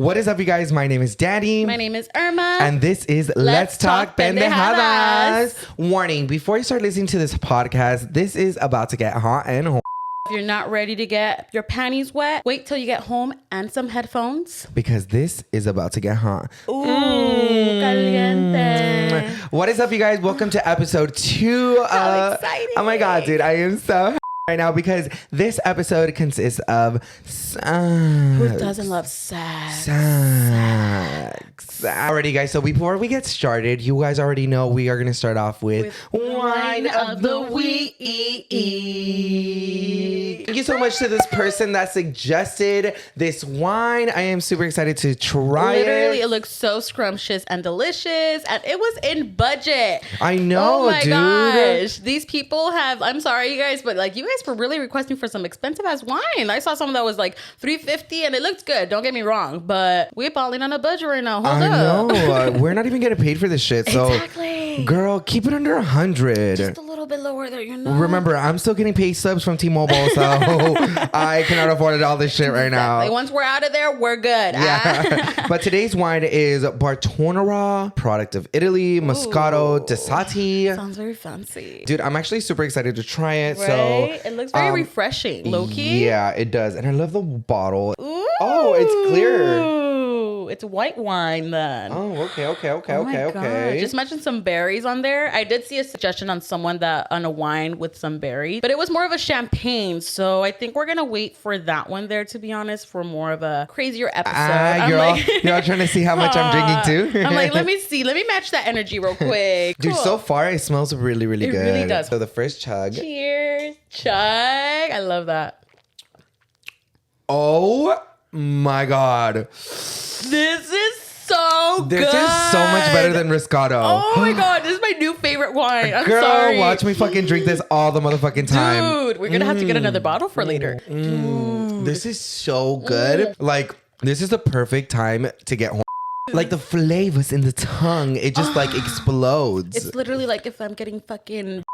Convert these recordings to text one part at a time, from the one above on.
What is up, you guys? My name is Danny. My name is Irma. And this is Let's Talk Pendejadas. Warning, before you start listening to this podcast, this is about to get hot and If you're not ready to get your panties wet, wait till you get home and some headphones. because this is about to get hot. Ooh, caliente. What is up, you guys? Welcome to episode 2. How exciting. Oh my God, dude. I am so right now because this episode consists of Who doesn't love sex? Alrighty, guys, so before we get started, you guys already know we are going to start off with wine of the week. Thank you so much to this person that suggested this wine. I am super excited to try Literally, it. it looks so scrumptious and delicious, and it was in budget. I know, Oh my dude. gosh. These people have, I'm sorry, you guys, but like you guys were really requesting for some expensive ass wine. I saw some that was like $3.50 and it looked good. Don't get me wrong, but we're balling on a budget right now. Hold I up. know. We're not even getting paid for this shit. So, Exactly. girl, keep it under 100. Just a little bit lower there, you know. Remember, I'm still getting pay subs from T-Mobile, so I cannot afford all this shit right now. Like, once we're out of there, we're good. Yeah. But today's wine is Bartonera, product of Italy, Moscato d'Estate. Sounds very fancy. Dude, I'm actually super excited to try it. Right? So It looks very refreshing, low-key. Yeah, it does. And I love the bottle. Ooh. Oh, it's clear. It's white wine then. Oh, okay. Oh my God. Just mention some berries on there. I did see a suggestion on someone on a wine with some berries, but it was more of a champagne. So I think we're gonna wait for that one there, to be honest, for more of a crazier episode. You're all trying to see how much I'm drinking too? I'm like, let me match that energy real quick. Dude, Cool. so far it smells really, really good. It really does. So the first chug. Cheers. Chug. I love that. Oh my God. This is so good. This is so much better than Riscato. Oh my God, this is my new favorite wine. I'm Girl, sorry. watch me fucking drink this all the motherfucking time. Dude, we're gonna have to get another bottle for later. This is so good. Like, this is the perfect time to get horny. Like, the flavors in the tongue, it just like explodes. It's literally like if I'm getting fucking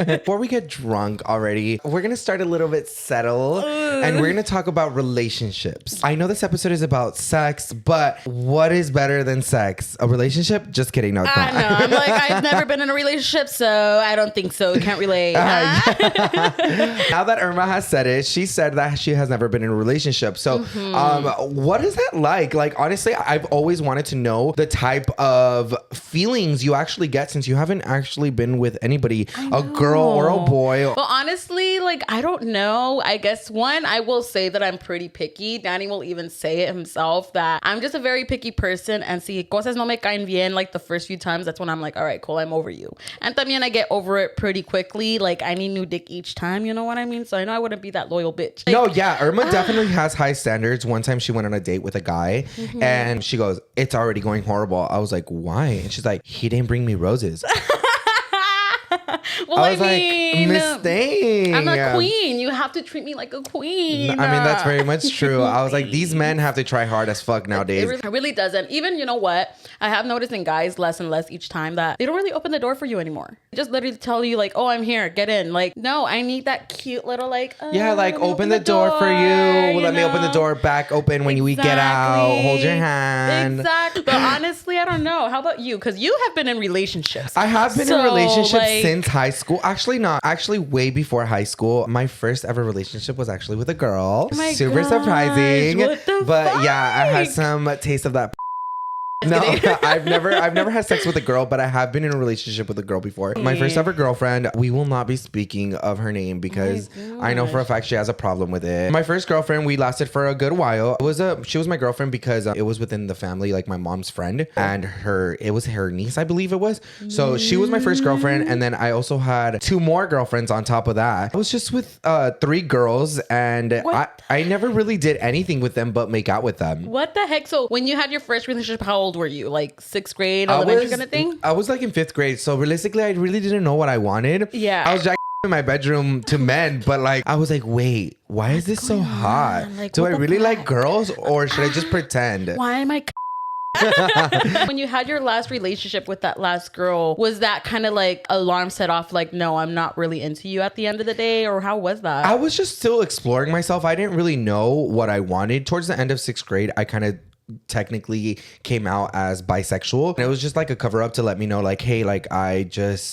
Before we get drunk already, we're gonna start a little bit settle and we're gonna talk about relationships. I know this episode is about sex, but what is better than sex? A relationship? Just kidding. No, it's I not. know. I'm like, I've never been in a relationship, so I don't think so. Can't relate. Now that Irma has said it, she said that she has never been in a relationship. So, what is that like? Like, honestly, I've always wanted to know the type of feelings you actually get since you haven't actually been with anybody, a girl or a boy. Well, honestly, like, I don't know. I guess I will say that I'm pretty picky. Danny will even say it himself that I'm just a very picky person. And si cosas no me caen bien, like the first few times, that's when I'm like, all right, cool, I'm over you. And también I get over it pretty quickly. Like, I need new dick each time, you know what I mean? So I know I wouldn't be that loyal bitch. Like, No, yeah, Irma definitely has high standards. One time she went on a date with a guy and she goes, it's already going horrible. I was like, why? And she's like, he didn't bring me roses. Well, I was like, Miss Thing. I'm a queen. You have to treat me like a queen. I mean, that's very much true. I was like, these men have to try hard as fuck nowadays. It really doesn't. Even, you know what? I have noticed in guys less and less each time that they don't really open the door for you anymore. They just literally tell you like, oh, I'm here, get in. Like, no, I need that cute little like, Yeah, like open the door for you. Let me open the door back open when we get out. Hold your hand. Exactly. But honestly, I don't know. How about you? Because you have been in relationships. I have been in relationships like, since high school. Actually, not. Actually, way before high school. My first ever relationship was actually with a girl. Oh my Super gosh, surprising. what the But yeah, I had fuck? some taste of that. No, I've never had sex with a girl, but I have been in a relationship with a girl before. My first ever girlfriend, we will not be speaking of her name because I know for a fact she has a problem with it. My first girlfriend, we lasted for a good while. She was my girlfriend because it was within the family, like my mom's friend, and it was her niece, I believe it was. So she was my first girlfriend, and then I also had 2 more girlfriends on top of that. I was just with 3 girls, and I never really did anything with them but make out with them. What the heck? So when you had your first relationship, how old were you? Like 6th grade, elementary kind of thing? I was like in 5th grade. So realistically, I really didn't know what I wanted. Yeah. I was jacking in my bedroom to men, but like, I was like, wait, why is this so hot? Like, Do what I the really like fuck? girls or should I just pretend? Why am I When you had your last relationship with that last girl, was that kind of like alarm set off like, no, I'm not really into you at the end of the day? Or how was that? I was just still exploring myself. I didn't really know what I wanted. Towards the end of 6th grade, I kind of technically came out as bisexual, and it was just like a cover up to let me know like, hey, like I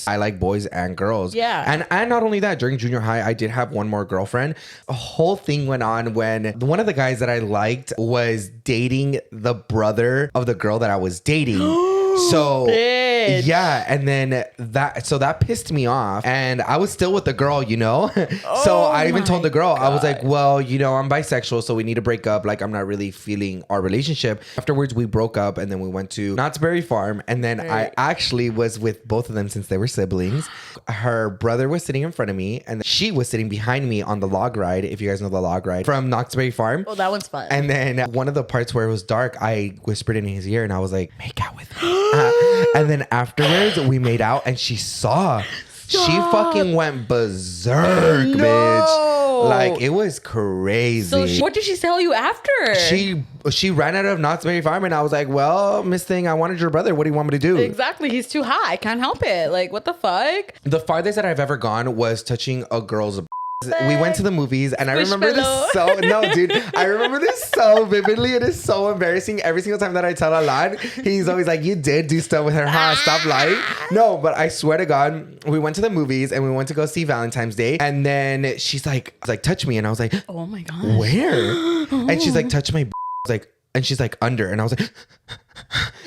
like boys and girls. Yeah. And not only that, during junior high I did have one more girlfriend. A whole thing went on when one of the guys that I liked was dating the brother of the girl that I was dating. So Bitch. yeah, and then that pissed me off, and I was still with the girl, you know. So I even told the girl, I was like, well, you know, I'm bisexual, so we need to break up. Like, I'm not really feeling our relationship. Afterwards, we broke up, and then we went to Knott's Berry Farm, and then I actually was with both of them since they were siblings. Her brother was sitting in front of me, and she was sitting behind me on the log ride, if you guys know the log ride from Knott's Berry Farm. Oh, that one's fun. And then one of the parts where it was dark, I whispered in his ear, and I was like, make out with me. And then afterwards we made out, and she saw. She fucking went berserk, bitch. Like, it was crazy. So what did she tell you after? She ran out of Knott's Berry Farm, and I was like, well, Miss Thing, I wanted your brother. What do you want me to do? Exactly. He's too hot. I can't help it. Like, what the fuck? The farthest that I've ever gone was touching a girl's. We went to the movies, and I remember I remember this so vividly. It is so embarrassing. Every single time that I tell Alan, he's always like, you did do stuff with her, huh? Stop lying. No, but I swear to God, we went to the movies, and we went to go see Valentine's Day, and then she's like, touch me, and I was like, oh my God, where? And she's like, touch my I was like, and she's like, under, and I was like,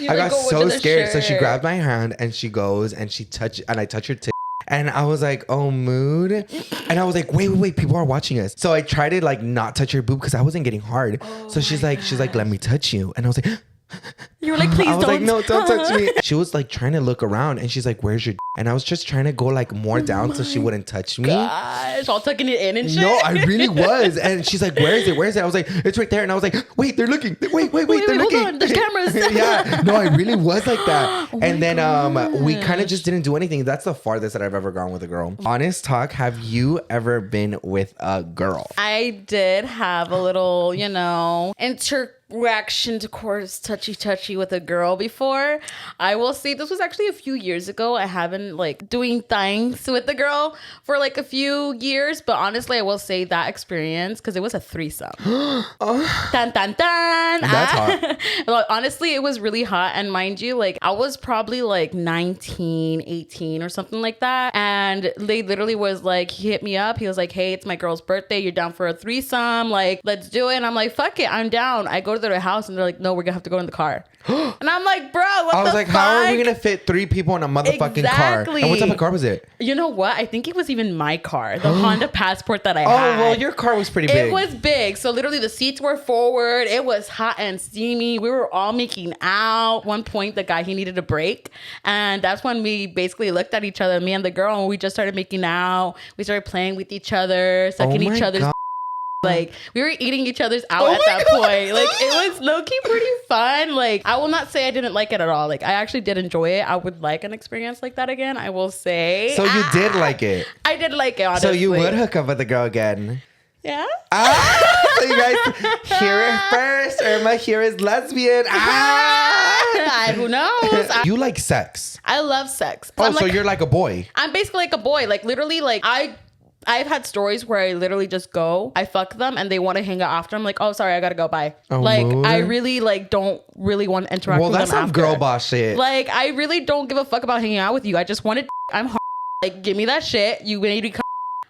I got so scared. So she grabbed my hand, and she goes, and I touch her tip. And I was like, oh, mood. And I was like, wait, people are watching us. So I tried to like not touch her boob because I wasn't getting hard. So she's like, let me touch you. And I was like, you were like, please don't. I was like, no, don't touch me. She was like trying to look around, and she's like, where's your and I was just trying to go like more down so she wouldn't touch me. Gosh, all tucking it in and shit. No, I really was. And she's like, where is it? I was like, it's right there. And I was like, wait, they're looking. Wait, they're looking. Hold on, there's cameras. Yeah. No, I really was like that. And then we kind of just didn't do anything. That's the farthest that I've ever gone with a girl. Honest talk, have you ever been with a girl? I did have a little, interaction to course touchy with a girl before. I will say this was actually a few years ago. I haven't like doing things with the girl for like a few years, but honestly I will say that experience, because it was a threesome. Dun, dun, dun. That's hot. Well, honestly it was really hot, and mind you, like I was probably like 19, 18 or something like that, and they literally was like, he hit me up, he was like, hey, it's my girl's birthday, you're down for a threesome, like let's do it. And I'm like, fuck it, I'm down. I go to their house, and they're like, no, we're gonna have to go in the car. And I'm like, bro, what the fuck? I was like, how are we gonna fit 3 people in a motherfucking car? And what type of car was it? You know what? I think it was even my car, the Honda Passport that I had. Oh, well, your car was pretty big. It was big. So literally the seats were forward. It was hot and steamy. We were all making out. One point, the guy, he needed a break. And that's when we basically looked at each other, me and the girl, and we just started making out. We started playing with each other, sucking each other's like we were eating each other's out at that point. Like it was low-key pretty fun. Like I will not say I didn't like it at all. Like I actually did enjoy it. I would like an experience like that again, I will say. So you did like it? I did like it, honestly. So you would hook up with the girl again? Yeah. So you guys hear it first. Irma here is lesbian. Who knows? You like sex? I love sex. Oh, so you're like a boy? I'm basically like a boy. Like literally, like I've had stories where I literally just go, I fuck them, and they want to hang out after. I'm like, oh, sorry, I gotta go, bye. Oh, like, mood. I really like don't really want to interact with them after. Well, that's some girl boss shit. Like, I really don't give a fuck about hanging out with you. I just wanted, I'm hard. Like, give me that shit. You need to come.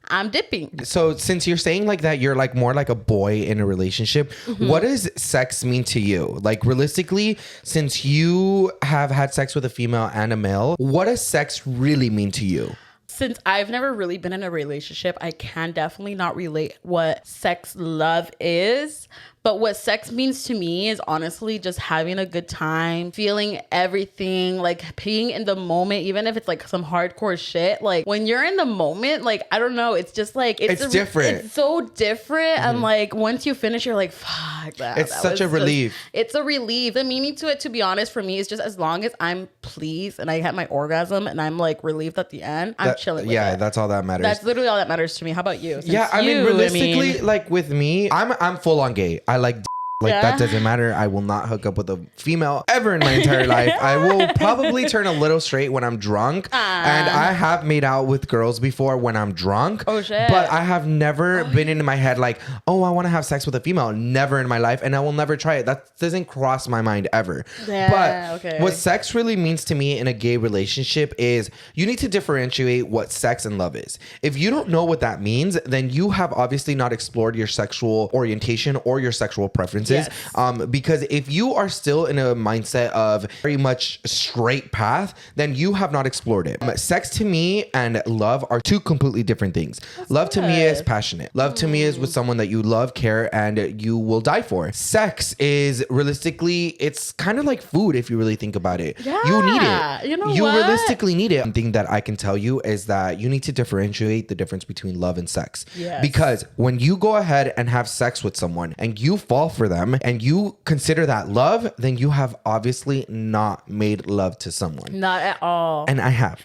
I'm dipping. So since you're saying like that, you're like more like a boy in a relationship. Mm-hmm. What does sex mean to you? Like realistically, since you have had sex with a female and a male, what does sex really mean to you? Since I've never really been in a relationship, I can definitely not relate what sex love is. But what sex means to me is honestly just having a good time, feeling everything, like being in the moment, even if it's like some hardcore shit. Like when you're in the moment, like, I don't know, it's just like, it's different. It's so different. Mm-hmm. And like, once you finish, you're like, fuck that. It's such a relief. It's a relief. The meaning to it, to be honest, for me is just as long as I'm pleased and I had my orgasm and I'm like relieved at the end, I'm chilling with it. That's all that matters. That's literally all that matters to me. How about you? Realistically, like with me, I'm full on gay. I like Like, that doesn't matter. I will not hook up with a female ever in my entire life. I will probably turn a little straight when I'm drunk. And I have made out with girls before when I'm drunk. Oh, shit. But I have never been in my head like, oh, I want to have sex with a female. Never in my life. And I will never try it. That doesn't cross my mind ever. Yeah, but what sex really means to me in a gay relationship is you need to differentiate what sex and love is. If you don't know what that means, then you have obviously not explored your sexual orientation or your sexual preferences. Yes. Because if you are still in a mindset of very much straight path, then you have not explored it. Sex to me and love are two completely different things. Love to me is passionate. Love to me is with someone that you love, care, and you will die for. Sex is realistically, it's kind of like food if you really think about it. Yeah, you need it. You know you what? realistically need it. One thing that I can tell you is that you need to differentiate the difference between love and sex. Yes. Because when you go ahead and have sex with someone and you fall for them and you consider that love, then you have obviously not made love to someone. Not at all. And I have.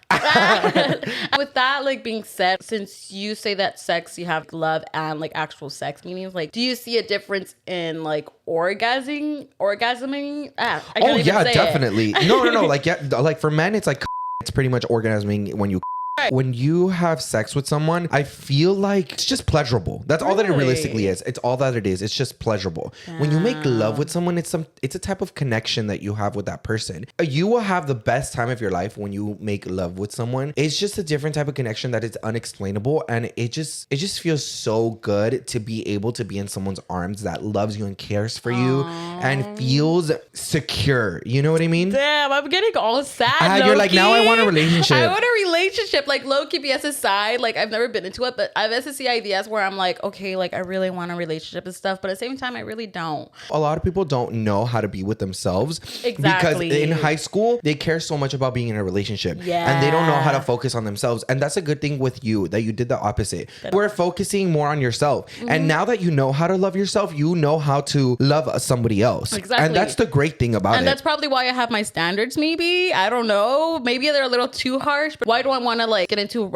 With that like being said, since you say that sex, you have love and like actual sex meanings, like do you see a difference in like orgasming? I Oh yeah, definitely. No. Like, yeah, like for men, it's like it's pretty much orgasming when you. When you have sex with someone, I feel like it's just pleasurable. That's all that it realistically is. It's all that it is. It's just pleasurable. When you make love with someone, it's a type of connection that you have with that person. You will have the best time of your life when you make love with someone. It's just a different type of connection that is unexplainable, and it just feels so good to be able to be in someone's arms that loves you and cares for you and feels secure. You know what I mean? Damn, I'm getting all sad. You're like, now I want a relationship. I want a relationship. Like low-key BS aside, like I've never been into it, but I've SSC ideas where I'm like, okay, like I really want a relationship and stuff, but at the same time I really don't. A lot of people don't know how to be with themselves. Exactly. Because in high school they care so much about being in a relationship, and they don't know how to focus on themselves. And that's a good thing with you, that you did the opposite. We're focusing more on yourself. And now that you know how to love yourself, you know how to love somebody else. Exactly. And that's the great thing about it. And that's probably why I have my standards, maybe. I don't know. Maybe they're a little too harsh, but why do I want to like get into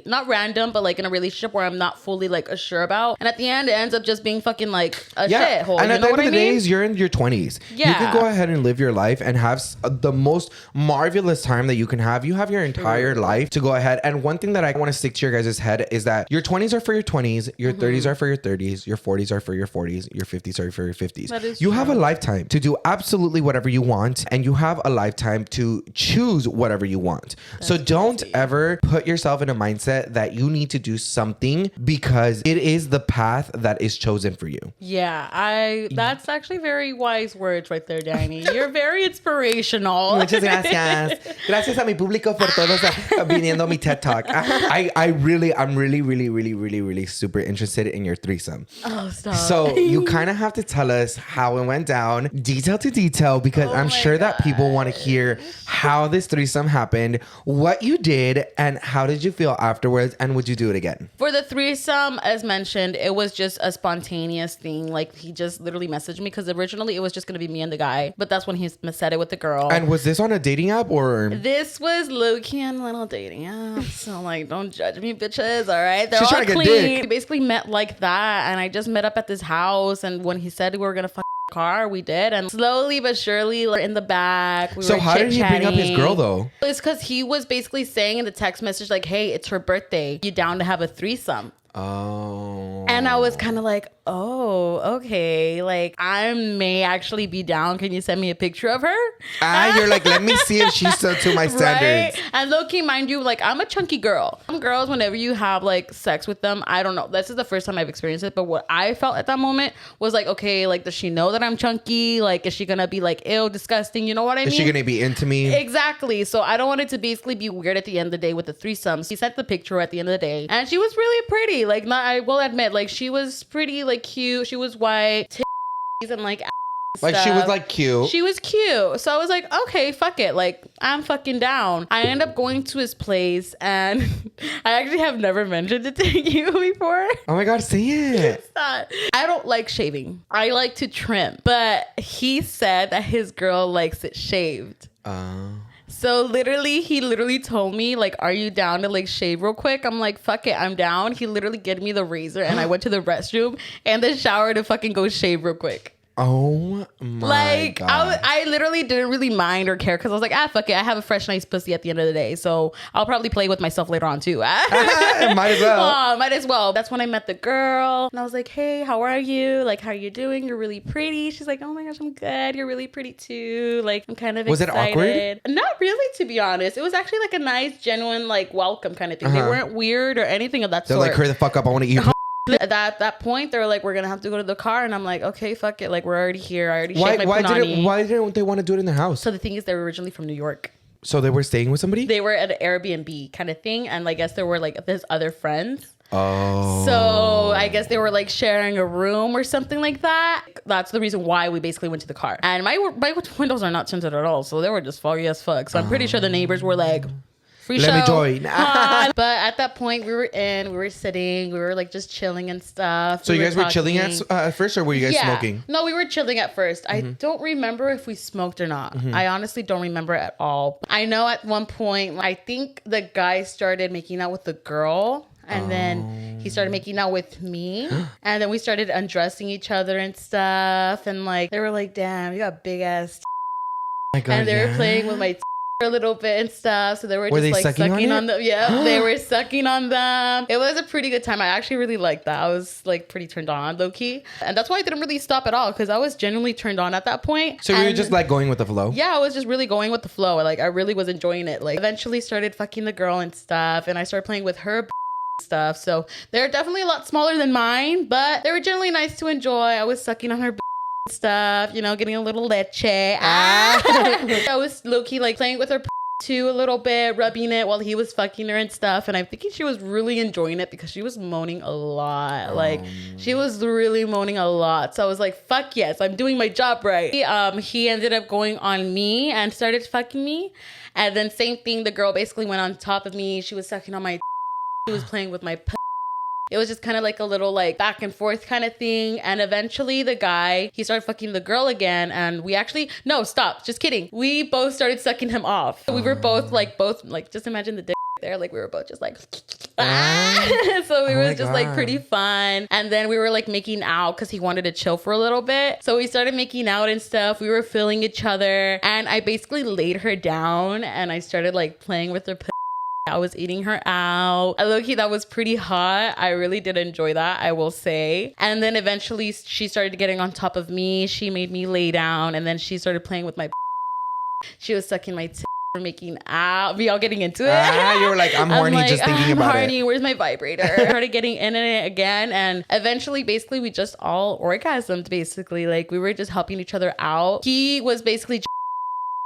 not random, but like in a relationship where I'm not fully like sure about, and at the end it ends up just being fucking like a shithole. And you at know the end what of the I mean? days, you're in your 20s. Yeah. You can go ahead and live your life and have the most marvelous time that you can have. You have your entire life to go ahead. And one thing that I want to stick to your guys' head is that your 20s are for your 20s, your 30s are for your 30s, your 40s are for your 40s, your 50s are for your 50s. That is you true. have a lifetime to do absolutely whatever you want, and you have a lifetime to choose whatever you want. So don't ever put yourself in a mindset that you need to do something because it is the path that is chosen for you. Yeah, that's actually very wise words right there, Danny. You're very inspirational. Muchas gracias. Gracias a mi público por todos viniendo a mi TED Talk. I'm really super interested in your threesome. Oh, stop. So you kind of have to tell us how it went down, detail to detail, because I'm sure that people want to hear how this threesome happened, what you did, and how did you feel afterwards, and would you do it again? For the threesome, as mentioned, it was just a spontaneous thing. Like he just literally messaged me because originally it was just going to be me and the guy, but that's when he said it with the girl. And was this on a dating app or? This was low-key on a little dating app. So like, don't judge me, bitches. All right, they're She's all trying to get clean. dick. We basically met like that, and I just met up at this house. And when he said we were gonna fuck car, we did, and slowly but surely, like, in the back. So how did he bring up his girl though? It's because he was basically saying in the text message like, "Hey, it's her birthday. You down to have a threesome?" Oh. And I was kind of like, oh, okay. Like, I may actually be down. Can you send me a picture of her? You're like, let me see if she's still to my standards. Right? And low-key, mind you, like, I'm a chunky girl. Some girls, whenever you have, like, sex with them, I don't know. This is the first time I've experienced it. But what I felt at that moment was like, okay, like, does she know that I'm chunky? Like, is she going to be like, ew, disgusting? You know what I mean? Is she going to be into me? Exactly. So I don't want it to basically be weird at the end of the day with the threesomes. He sent the picture at the end of the day. And she was really pretty. Like, I will admit, like, she was pretty, like, cute. She was white, titties, and like she was like cute. She was cute. So I was like, okay, fuck it. Like, I'm fucking down. I ended up going to his place, and I actually have never mentioned it to you before. Oh my God, say it. I don't like shaving. I like to trim. But he said that his girl likes it shaved. So he literally told me, like, are you down to like shave real quick? I'm like, fuck it, I'm down. He literally gave me the razor, and I went to the restroom and the shower to fucking go shave real quick. Oh my like God. I literally didn't really mind or care because I was like, fuck it, I have a fresh nice pussy at the end of the day, so I'll probably play with myself later on too. Might as well. Might as well. That's when I met the girl and I was like, hey, how are you? Like, how are you doing? You're really pretty. She's like, oh my gosh, I'm good. You're really pretty too. Like, I'm kind of Was excited. it awkward? Not really, to be honest. It was actually like a nice, genuine, like welcome kind of thing. They weren't weird or anything of that They're sort. like, hurry the fuck up. I want to eat. At that point, they were like, we're gonna have to go to the car, and I'm like, okay, fuck it, like we're already here. I already shaved my punani. Why didn't they want to do it in their house? So the thing is, they were originally from New York. So they were staying with somebody? They were at an Airbnb kind of thing, and I guess there were like his other friends. Oh. So I guess they were like sharing a room or something like that. That's the reason why we basically went to the car. And my windows are not tinted at all, so they were just foggy as fuck. So I'm pretty sure the neighbors were like, free Let show. me join. But at that point, we were sitting, we were like just chilling and stuff. So you guys were chilling talking. at first, or were you guys smoking? No, we were chilling at first. I don't remember if we smoked or not. I honestly don't remember at all. I know at one point, I think the guy started making out with the girl. And then he started making out with me. And then we started undressing each other and stuff. And like, they were like, damn, you got big ass. Oh my God, And they were playing with my a little bit and stuff. So they were just like sucking on them. Yeah, they were sucking on them. It was a pretty good time. I actually really liked that. I was like pretty turned on, low key. And that's why I didn't really stop at all, because I was genuinely turned on at that point. So you were just like going with the flow? Yeah, I was just really going with the flow. Like I really was enjoying it. Like eventually started fucking the girl and stuff. And I started playing with her stuff. So they're definitely a lot smaller than mine, but they were generally nice to enjoy. I was sucking on her stuff, you know, getting a little leche. I was low-key like playing with her too a little bit, rubbing it while he was fucking her and stuff. And I'm thinking she was really enjoying it because she was moaning a lot. Like she was really moaning a lot. So I was like, fuck yes, I'm doing my job right. He ended up going on me and started fucking me. And then same thing, the girl basically went on top of me. She was sucking on my she was playing with my It was just kind of like a little like back and forth kind of thing. And eventually the guy, he started fucking the girl again. And we actually, no, stop, just kidding. We both started sucking him off. We were both like, just imagine the dick there. Like we were both just like, so we were just like pretty fun. And then we were like making out because he wanted to chill for a little bit. So we started making out and stuff. We were feeling each other. And I basically laid her down and I started like playing with her I was eating her out. Low-key, that was pretty hot. I really did enjoy that, I will say. And then eventually she started getting on top of me. She made me lay down and then she started playing with my She was sucking my making out. We all getting into it. You were like, I'm horny like, just thinking about horny. it. Where's my vibrator? Started getting in it again. And eventually, basically, we just all orgasmed, basically. Like, we were just helping each other out. He was basically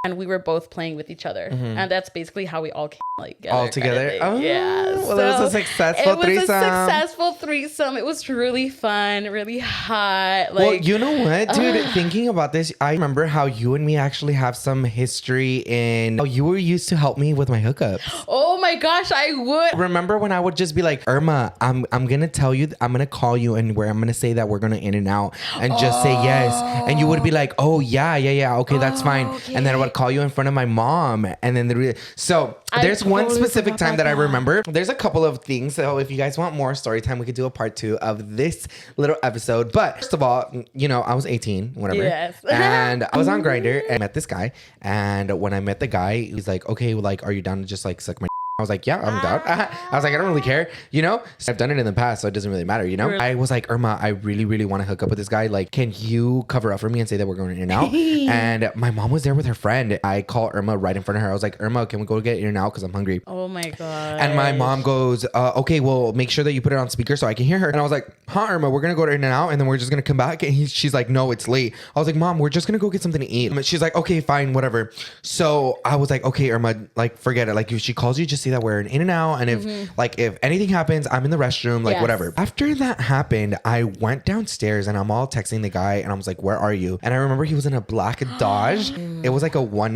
and we were both playing with each other. And that's basically how we all came like all together. Kind of oh, yeah. Well, so it was a successful threesome. It was a successful threesome. It was really fun, really hot. Like, well, you know what, dude? Thinking about this, I remember how you and me actually have some history in how you were used to help me with my hookups. Oh my gosh, I would. Remember when I would just be like, Irma, I'm gonna tell you, I'm gonna call you and where I'm gonna say that we're gonna in and out and just say yes. And you would be like, oh yeah, okay, that's fine. Okay. And then I would call you in front of my mom. And then there's one specific time that I remember. There's a couple of things. So if you guys want more story time, we could do a part 2 of this little episode. But first of all, you know, I was 18, whatever. Yes. And I was on Grindr and I met this guy. And when I met the guy, he's like, okay, like, are you down to just like suck my I was like, yeah, I'm down. I was like, I don't really care, you know? So I've done it in the past, so it doesn't really matter, you know? Really? I was like, Irma, I really, really want to hook up with this guy. Like, can you cover up for me and say that we're going in and out? And my mom was there with her friend. I call Irma right in front of her. I was like, Irma, can we go get in and out? Because I'm hungry. Oh my God. And my mom goes, okay, well, make sure that you put it on speaker so I can hear her. And I was like, huh, Irma, we're going to go in and out and then we're just going to come back. And she's like, no, it's late. I was like, Mom, we're just going to go get something to eat. She's like, okay, fine, whatever. So I was like, okay, Irma, like, forget it. Like, if she calls you, just see that we're in and out. And if anything happens, I'm in the restroom, like whatever. After that happened, I went downstairs and I'm all texting the guy and I was like, where are you? And I remember he was in a black Dodge. It was like a one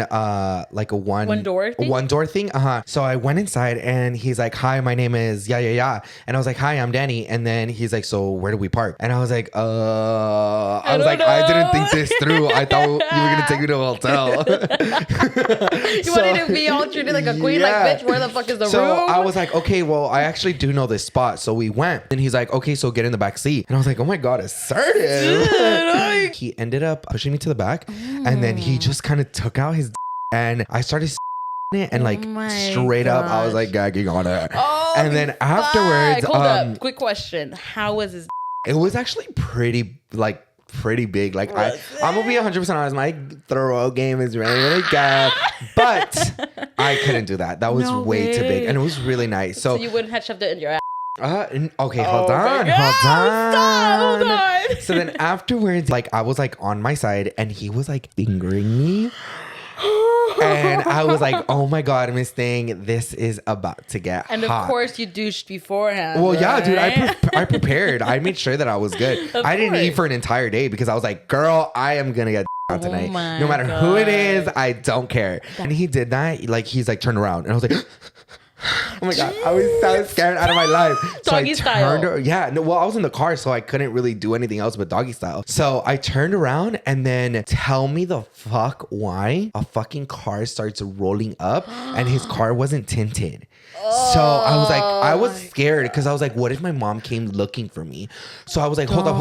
door thing. So I went inside and he's like, hi, my name is yeah. And I was like, hi, I'm Danny. And then he's like, so where do we park? And I was like, I didn't think this through. I thought you were gonna take me to a hotel. You wanted to be all treated like a queen, like bitch, where the fuck fuck is the So room? I was like, okay, well, I actually do know this spot. So we went. And he's like, okay, so get in the back seat. And I was like, oh my God, assertive. He ended up pushing me to the back. And then he just kind of took out his and I started it and like straight up I was like gagging on it. And then afterwards, hold up, quick question. How was his it was actually pretty big. Like I'm gonna be 100% honest, my throw game is really good, but I couldn't do that. That was way too big and it was really nice. So you wouldn't have shoved it in your ass. Okay, hold on. So then afterwards, like I was like on my side and he was like fingering me. And I was like, oh my God, Miss Thing, this is about to get hot. And of course you douched beforehand. Well, yeah, right? dude, I prepared. I made sure that I was good. I didn't eat for an entire day because I was like, girl, I am going to get out tonight. No matter who it is, I don't care. And he did that. Like, he's like, turned around. And I was like... Oh my God, I was so scared out of my life. So doggy style. Yeah, no, well, I was in the car, so I couldn't really do anything else but doggy style. So I turned around and then tell me the fuck why a fucking car starts rolling up and his car wasn't tinted. So I was like, I was scared because I was like, what if my mom came looking for me? So I was like, hold up.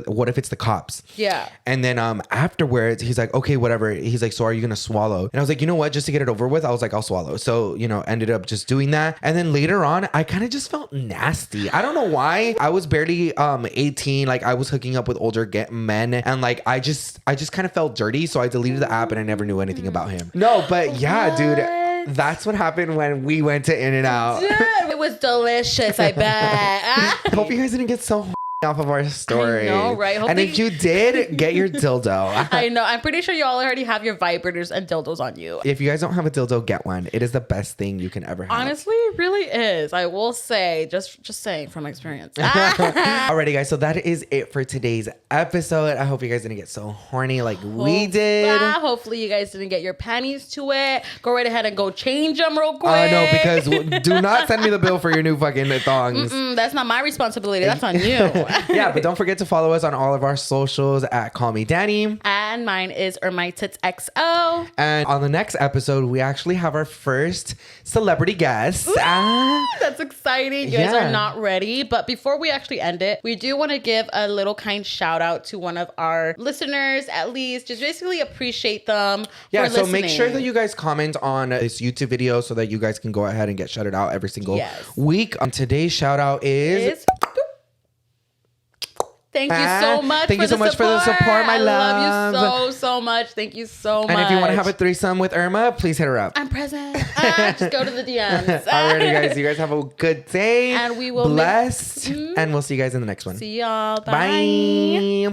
What if it's the cops? Yeah. And then afterwards, he's like, okay, whatever. He's like, so are you gonna swallow? And I was like, you know what? Just to get it over with, I was like, I'll swallow. So, you know, ended up just doing that. And then later on, I kind of just felt nasty. I don't know why. I was barely 18. Like I was hooking up with older men, and like I just kind of felt dirty. So I deleted the app and I never knew anything about him. No, but yeah, dude. That's what happened when we went to In-N-Out. It was delicious, I bet. I hope you guys didn't get so off of our story. I know, right? And if you did, get your dildo. I know. I'm pretty sure you all already have your vibrators and dildos on you. If you guys don't have a dildo, get one. It is the best thing you can ever have. Honestly, it really is. I will say, just saying from experience. Alrighty, guys. So that is it for today's episode. I hope you guys didn't get so horny like we did. Hopefully you guys didn't get your panties to it. Go right ahead and go change them real quick. No, because do not send me the bill for your new fucking thongs. That's not my responsibility. That's on you. Yeah, but don't forget to follow us on all of our socials at Call Me Danny. And mine is XO. And on the next episode, we actually have our first celebrity guest. That's exciting. You guys are not ready. But before we actually end it, we do want to give a little kind shout out to one of our listeners, at least. Just basically appreciate them. Yeah, for so listening. make sure that you guys comment on this YouTube video so that you guys can go ahead and get shouted out every single week. Today's shout out is Thank you so much. Thank you so much for the support, my love. I love you so much. Thank you so much. And if you want to have a threesome with Irma, please hit her up. I'm present. Just go to the DMs. Alrighty, guys. You guys have a good day. And we will blessed. And we'll see you guys in the next one. See y'all. Bye. Bye.